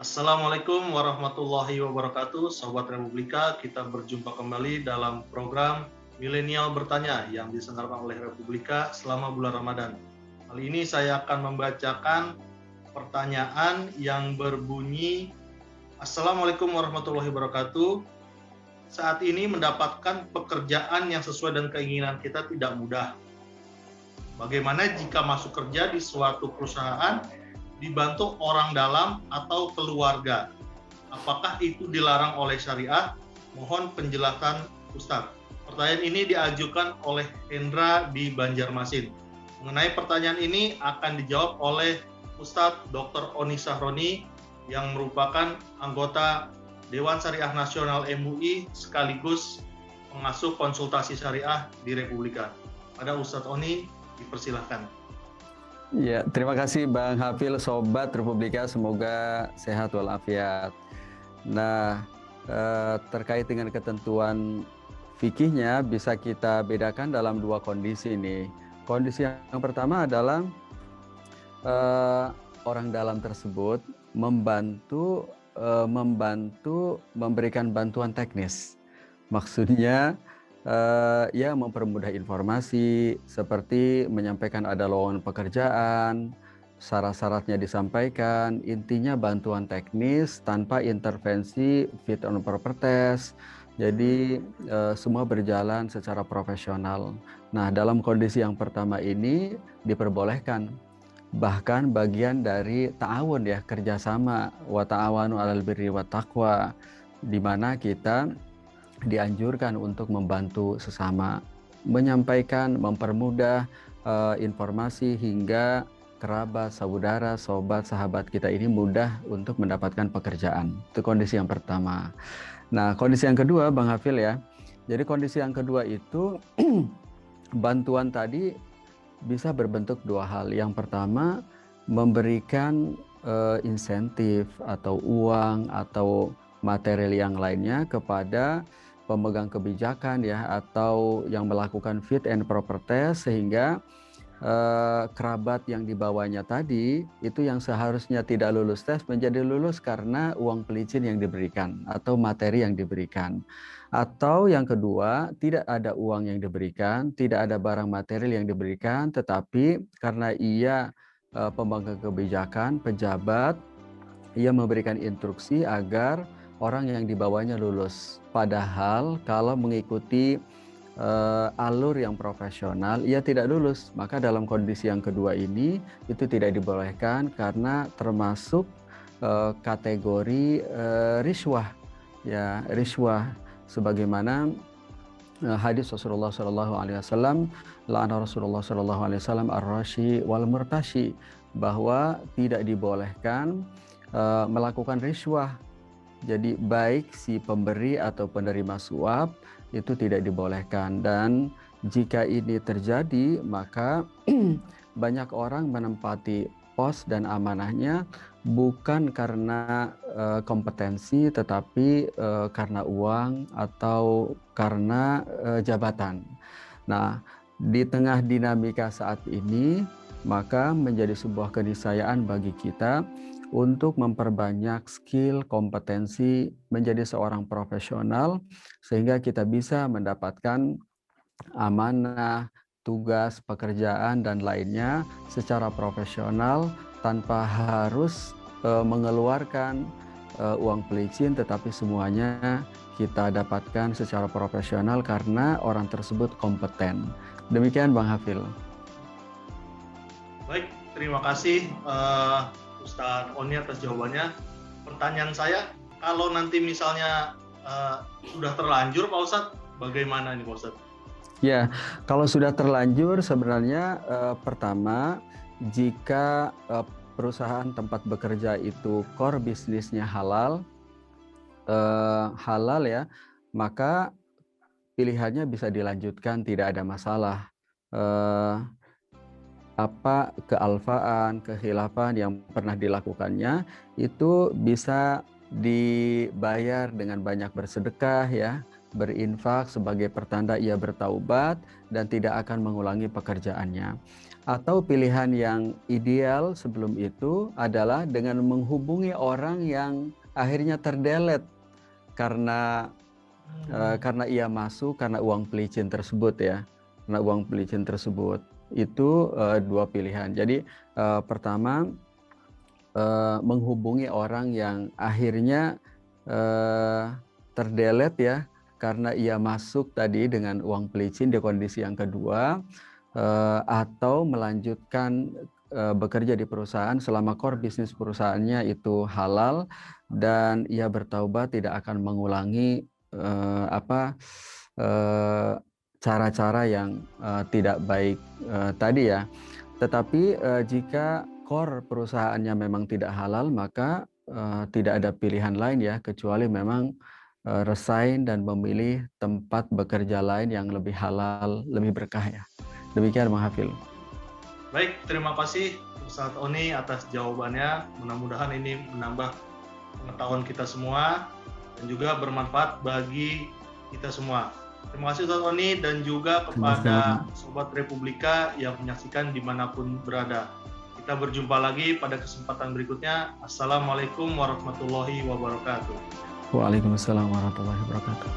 Assalamualaikum warahmatullahi wabarakatuh, Sobat Republika. Kita berjumpa kembali dalam program Milenial Bertanya yang diselenggarakan oleh Republika selama bulan Ramadan. Kali ini saya akan membacakan pertanyaan yang berbunyi, Assalamualaikum warahmatullahi wabarakatuh. Saat ini mendapatkan pekerjaan yang sesuai dengan keinginan kita tidak mudah. Bagaimana jika masuk kerja di suatu perusahaan dibantu orang dalam atau keluarga? Apakah itu dilarang oleh syariah? Mohon penjelasan Ustadz. Pertanyaan ini diajukan oleh Hendra di Banjarmasin. Mengenai pertanyaan ini akan dijawab oleh Ustadz Dr. Oni Sahroni yang merupakan anggota Dewan Syariah Nasional MUI sekaligus pengasuh konsultasi syariah di Republika. Pada Ustadz Oni, dipersilahkan. Ya, terima kasih Bang Hafil, Sobat Republika, semoga sehat walafiat. Nah, terkait dengan ketentuan fikihnya bisa kita bedakan dalam dua kondisi ini. Kondisi yang pertama adalah orang dalam tersebut membantu memberikan bantuan teknis. Maksudnya ya mempermudah informasi seperti menyampaikan ada lowongan pekerjaan, syarat-syaratnya disampaikan, intinya bantuan teknis tanpa intervensi fit and proper test. Jadi semua berjalan secara profesional. Nah, dalam kondisi yang pertama ini diperbolehkan, bahkan bagian dari ta'awun ya, kerjasama, wa ta'awanu 'alal birri wat taqwa, di mana kita dianjurkan untuk membantu sesama, menyampaikan, mempermudah informasi hingga kerabat, saudara, sobat, sahabat kita ini mudah untuk mendapatkan pekerjaan. Itu kondisi yang pertama. Nah, kondisi yang kedua, Bang Hafil ya. Jadi kondisi yang kedua itu bantuan tadi bisa berbentuk dua hal. Yang pertama, memberikan insentif atau uang atau material yang lainnya kepada pemegang kebijakan ya, atau yang melakukan fit and proper test, sehingga kerabat yang dibawanya tadi itu yang seharusnya tidak lulus tes menjadi lulus karena uang pelicin yang diberikan atau materi yang diberikan. Atau yang kedua, tidak ada uang yang diberikan, tidak ada barang material yang diberikan, tetapi karena ia pemegang kebijakan, pejabat, ia memberikan instruksi agar orang yang dibawanya lulus. Padahal kalau mengikuti alur yang profesional, ia tidak lulus. Maka dalam kondisi yang kedua ini itu tidak dibolehkan karena termasuk kategori riswah, ya, riswah. Sebagaimana hadis Rasulullah Shallallahu Alaihi Wasallam, la'ana Rasulullah Shallallahu Alaihi Wasallam ar-rashi wal murtashi, bahwa tidak dibolehkan melakukan riswah. Jadi baik si pemberi atau penerima suap itu tidak dibolehkan. Dan jika ini terjadi, maka banyak orang menempati pos dan amanahnya bukan karena kompetensi, tetapi karena uang atau karena jabatan. Nah, di tengah dinamika saat ini, maka menjadi sebuah keniscayaan bagi kita untuk memperbanyak skill, kompetensi, menjadi seorang profesional, sehingga kita bisa mendapatkan amanah, tugas, pekerjaan, dan lainnya secara profesional tanpa harus mengeluarkan uang pelicin, tetapi semuanya kita dapatkan secara profesional karena orang tersebut kompeten. Demikian Bang Hafil. Baik, terima kasih Ustadz Oni atas jawabannya. Pertanyaan saya, kalau nanti misalnya sudah terlanjur Pak Ustadz, bagaimana nih Pak Ustadz? Ya, kalau sudah terlanjur sebenarnya pertama, jika perusahaan tempat bekerja itu core bisnisnya halal, halal ya, maka pilihannya bisa dilanjutkan, tidak ada masalah. Apa kealfaan, kehilafan yang pernah dilakukannya itu bisa dibayar dengan banyak bersedekah ya, berinfak sebagai pertanda ia bertaubat dan tidak akan mengulangi pekerjaannya. Atau pilihan yang ideal sebelum itu adalah dengan menghubungi orang yang akhirnya terdelete karena karena ia masuk karena uang pelicin tersebut ya. Karena uang pelicin tersebut. Itu dua pilihan. Jadi pertama menghubungi orang yang akhirnya terdelete ya karena ia masuk tadi dengan uang pelicin di kondisi yang kedua, atau melanjutkan bekerja di perusahaan selama core bisnis perusahaannya itu halal dan ia bertaubat tidak akan mengulangi cara-cara yang tidak baik tadi ya. Tetapi jika core perusahaannya memang tidak halal, maka tidak ada pilihan lain ya kecuali memang resign dan memilih tempat bekerja lain yang lebih halal, lebih berkah ya. Demikian Bang Hafil. Baik, terima kasih Ustadz Oni atas jawabannya. Mudah-mudahan ini menambah pengetahuan kita semua dan juga bermanfaat bagi kita semua. Terima kasih Ustadz Oni dan juga kepada Sobat Republika yang menyaksikan dimanapun berada. Kita berjumpa lagi pada kesempatan berikutnya. Assalamualaikum warahmatullahi wabarakatuh. Waalaikumsalam warahmatullahi wabarakatuh.